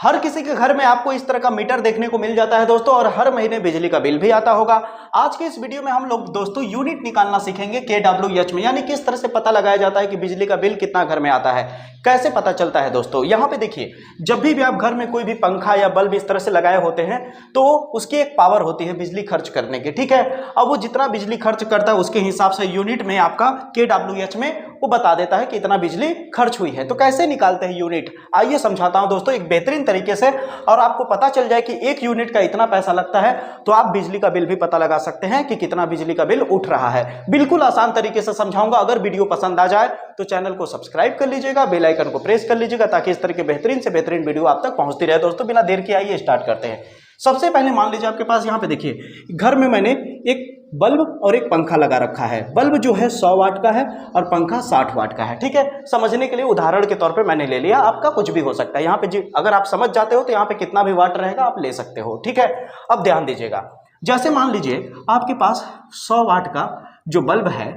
हर किसी के घर में आपको इस तरह का मीटर देखने को मिल जाता है दोस्तों, और हर महीने बिजली का बिल भी आता होगा। आज के इस वीडियो में हम लोग दोस्तों यूनिट निकालना सीखेंगे kWh में, यानी किस तरह से पता लगाया जाता है कि बिजली का बिल कितना घर में आता है, कैसे पता चलता है दोस्तों। यहाँ पे देखिए, जब भी आप घर में कोई भी पंखा या बल्ब इस तरह से लगाए होते हैं तो उसकी एक पावर होती है बिजली खर्च करने की, ठीक है। अब वो जितना बिजली खर्च करता है उसके हिसाब से यूनिट में आपका kWh में वो बता देता है कि इतना बिजली खर्च हुई है। तो कैसे निकालते हैं यूनिट, आइए समझाता हूं दोस्तों एक बेहतरीन तरीके से, और आपको पता चल जाए कि एक यूनिट का इतना पैसा लगता है तो आप बिजली का बिल भी पता लगा सकते हैं कि कितना बिजली का बिल उठ रहा है। बिल्कुल आसान तरीके से समझाऊंगा। अगर वीडियो पसंद आ जाए तो चैनल को सब्सक्राइब कर लीजिएगा, बेल आइकन को प्रेस कर लीजिएगा, ताकि इस तरह के बेहतरीन से बेहतरीन वीडियो आप तक पहुंचती रहे। दोस्तों बिना देर के आइए स्टार्ट करते हैं। सबसे पहले मान लीजिए आपके पास यहाँ पे देखिए घर में मैंने एक बल्ब और एक पंखा लगा रखा है। बल्ब जो है 100 वाट का है और पंखा 60 वाट का है, ठीक है। समझने के लिए उदाहरण के तौर पे मैंने ले लिया, आपका कुछ भी हो सकता है। यहाँ पे अगर आप समझ जाते हो तो यहाँ पे कितना भी वाट रहेगा आप ले सकते हो, ठीक है। अब ध्यान दीजिएगा, जैसे मान लीजिए आपके पास 100 वाट का जो बल्ब है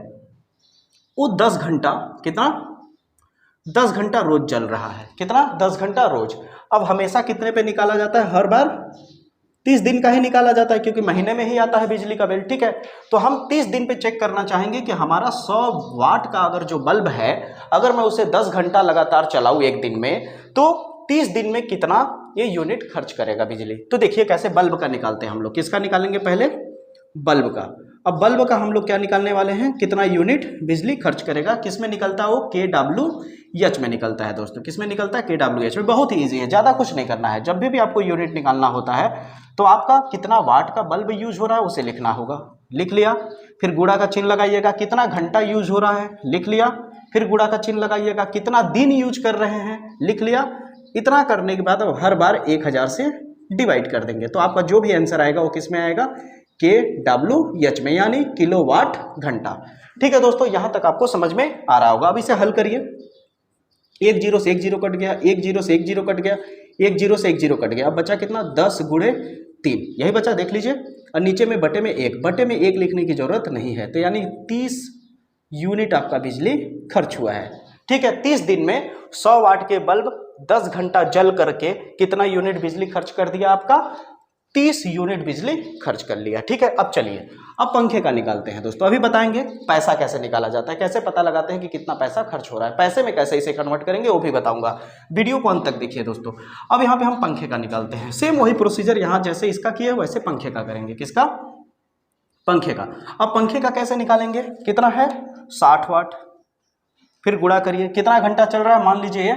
वो 10 घंटा, कितना 10 घंटा रोज जल रहा है, कितना 10 घंटा रोज। अब हमेशा कितने पे निकाला जाता है, हर बार 30 दिन का ही निकाला जाता है, क्योंकि महीने में ही आता है बिजली का बिल, ठीक है। तो हम 30 दिन पे चेक करना चाहेंगे कि हमारा 100 वाट का अगर जो बल्ब है, अगर मैं उसे 10 घंटा लगातार चलाऊं एक दिन में, तो 30 दिन में कितना ये यूनिट खर्च करेगा बिजली। तो देखिए कैसे बल्ब का निकालते हैं हम लोग। किसका निकालेंगे, पहले बल्ब का। अब बल्ब का हम लोग क्या निकालने वाले हैं, कितना यूनिट बिजली खर्च करेगा। किस में निकलता है वो, kWh में निकलता है दोस्तों। किस में निकलता है, kWh में। बहुत ही ईजी है, ज़्यादा कुछ नहीं करना है। जब भी आपको यूनिट निकालना होता है तो आपका कितना वाट का बल्ब यूज हो रहा है उसे लिखना होगा, लिख लिया। फिर गुणा का चिन्ह लगाइएगा, कितना घंटा यूज हो रहा है, लिख लिया। फिर गुणा का चिन्ह लगाइएगा, कितना दिन यूज कर रहे हैं, लिख लिया। इतना करने के बाद अब हर बार 1000 से डिवाइड कर देंगे, तो आपका जो भी आंसर आएगा वो किस में आएगा, kWh में, यानी किलोवाट घंटा। ठीक है दोस्तों, यहां तक आपको समझ में आ रहा होगा। अब इसे हल करिए। 1 0 से 1 0 कट गया, 1 0 से 1 0 कट गया, 1 0 से 1 0 कट गया। अब बचा कितना, 10 गुणे 3, यही बचा, देख लीजिए। और नीचे में बटे में 1, बटे में 1 लिखने की जरूरत नहीं है, तो यानी 30 यूनिट आपका बिजली खर्च हुआ है, ठीक है। 30 दिन में 100 वाट के बल्ब 10 घंटा जल करके कितना यूनिट बिजली खर्च कर दिया, आपका 30 यूनिट बिजली खर्च कर लिया, ठीक है। अब चलिए अब पंखे का निकालते हैं दोस्तों। अभी बताएंगे पैसा कैसे निकाला जाता है, कैसे पता लगाते हैं कि कितना पैसा खर्च हो रहा है, पैसे में कैसे इसे कन्वर्ट करेंगे वो भी बताऊंगा। वीडियो को अंत तक देखिए दोस्तों। अब यहाँ पे हम पंखे का निकालते हैं। सेम वही प्रोसीजर यहाँ जैसे इसका किया वैसे पंखे का करेंगे। किसका, पंखे का। अब पंखे का कैसे निकालेंगे, कितना है 60 वाट, फिर गुणा करिए, कितना घंटा चल रहा है, मान लीजिए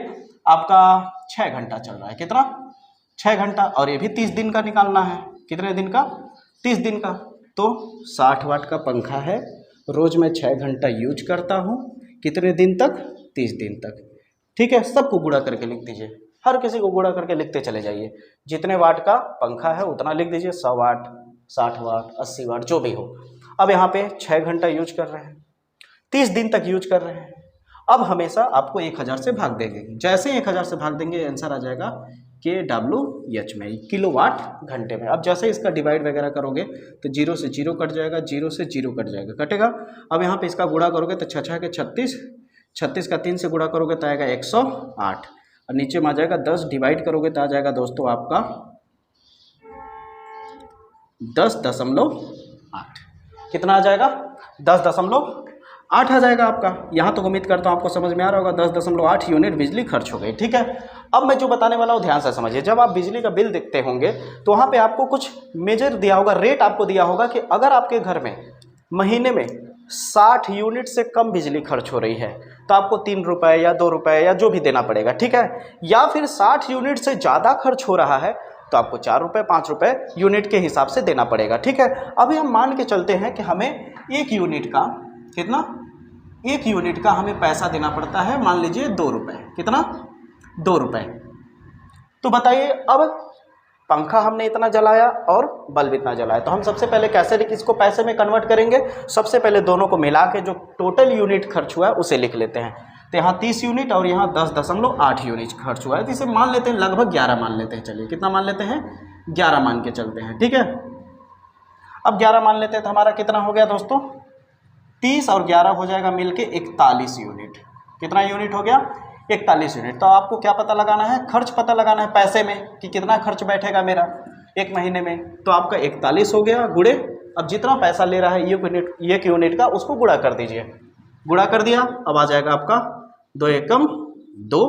आपका 6 घंटा चल रहा है, कितना 6 घंटा, और ये भी 30 दिन का निकालना है। कितने दिन का, 30 दिन का। तो 60 वाट का पंखा है, रोज मैं 6 घंटा यूज करता हूँ, कितने दिन तक, 30 दिन तक, ठीक है। सबको गुणा करके लिख दीजिए, हर किसी को गुणा करके लिखते चले जाइए। जितने वाट का पंखा है उतना लिख दीजिए, 100 वाट, 60 वाट, 80 वाट, जो भी हो। अब यहाँ पे 6 घंटा यूज कर रहे हैं, 30 दिन तक यूज कर रहे हैं। अब हमेशा आपको 1000 से भाग देंगे, जैसे 1000 से भाग देंगे आंसर आ जाएगा kWh में, किलोवाट घंटे में। अब जैसे इसका डिवाइड वगैरह करोगे तो 0 से 0 कट जाएगा, 0 से 0 कट जाएगा, कटेगा। अब यहाँ पे इसका गुणा करोगे तो 6 6 के 36, 36 का 3 से गुणा करोगे तो आएगा 108, और नीचे में आ जाएगा 10, डिवाइड करोगे तो आ जाएगा दोस्तों आपका 10.8। कितना आ जाएगा, 10.8 आ जाएगा आपका। यहाँ तो उम्मीद करता हूँ आपको समझ में आ रहा होगा। 10.8 यूनिट बिजली खर्च हो गई, ठीक है। अब मैं जो बताने वाला हूँ ध्यान से समझिए। जब आप बिजली का बिल देखते होंगे तो वहाँ पे आपको कुछ मेजर दिया होगा, रेट आपको दिया होगा कि अगर आपके घर में महीने में 60 यूनिट से कम बिजली खर्च हो रही है तो आपको 3 रुपये या 2 रुपये या जो भी देना पड़ेगा, ठीक है। या फिर 60 यूनिट से ज़्यादा खर्च हो रहा है तो आपको 4 रुपये 5 रुपये यूनिट के हिसाब से देना पड़ेगा, ठीक है। अभी हम मान के चलते हैं कि हमें 1 यूनिट का कितना, 1 यूनिट का हमें पैसा देना पड़ता है, मान लीजिए 2 रुपये, कितना 2 रुपये। तो बताइए अब पंखा हमने इतना जलाया और बल्ब इतना जलाया, तो हम सबसे पहले कैसे इसको पैसे में कन्वर्ट करेंगे। सबसे पहले दोनों को मिला के जो टोटल यूनिट खर्च हुआ है उसे लिख लेते हैं। तो यहाँ 30 यूनिट और यहाँ 10.8 यूनिट खर्च हुआ है, तो इसे मान लेते हैं लगभग 11 मान लेते हैं। चलिए कितना मान लेते हैं, 11 मान के चलते हैं, ठीक है। अब 11 मान लेते हैं तो हमारा कितना हो गया दोस्तों, 30 और 11 हो जाएगा मिलके 41 यूनिट। कितना यूनिट हो गया, 41 यूनिट। तो आपको क्या पता लगाना है, खर्च पता लगाना है पैसे में कि कितना खर्च बैठेगा मेरा एक महीने में। तो आपका 41 हो गया गुणे, अब जितना पैसा ले रहा है एक यूनिट का उसको गुणा कर दीजिए। गुणा कर दिया, अब आ जाएगा आपका 2 एकम 2,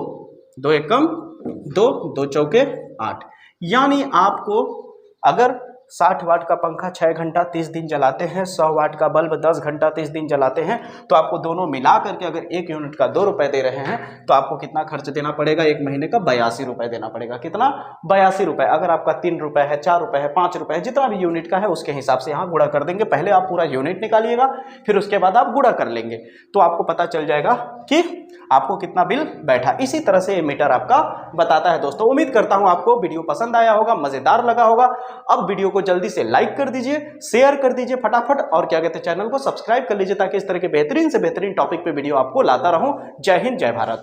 2 एकम 2, 2 चौके 8। यानी आपको अगर 60 वाट का पंखा 6 घंटा 30 दिन चलाते हैं, 100 वाट का बल्ब 10 घंटा 30 दिन चलाते हैं, तो आपको दोनों मिला करके अगर एक यूनिट का 2 रुपए दे रहे हैं तो आपको कितना खर्च देना पड़ेगा एक महीने का? 82 रुपए देना पड़ेगा। कितना? 82 रुपए। अगर आपका 3 रुपए है, 4 रुपए है, 5 रुपए है, जितना भी यूनिट का है उसके हिसाब से यहाँ गुणा कर देंगे। पहले आप पूरा यूनिट निकालिएगा, फिर उसके बाद आप गुणा कर लेंगे, तो आपको पता चल जाएगा कि आपको कितना बिल बैठा। इसी तरह से ये मीटर आपका बताता है दोस्तों। उम्मीद करता हूं आपको वीडियो पसंद आया होगा, मजेदार लगा होगा। अब वीडियो को जल्दी से लाइक कर दीजिए, शेयर कर दीजिए फटाफट, और क्या कहते हैं चैनल को सब्सक्राइब कर लीजिए ताकि इस तरह के बेहतरीन से बेहतरीन टॉपिक पे वीडियो आपको लाता रहूं। जय हिंद, जय भारत।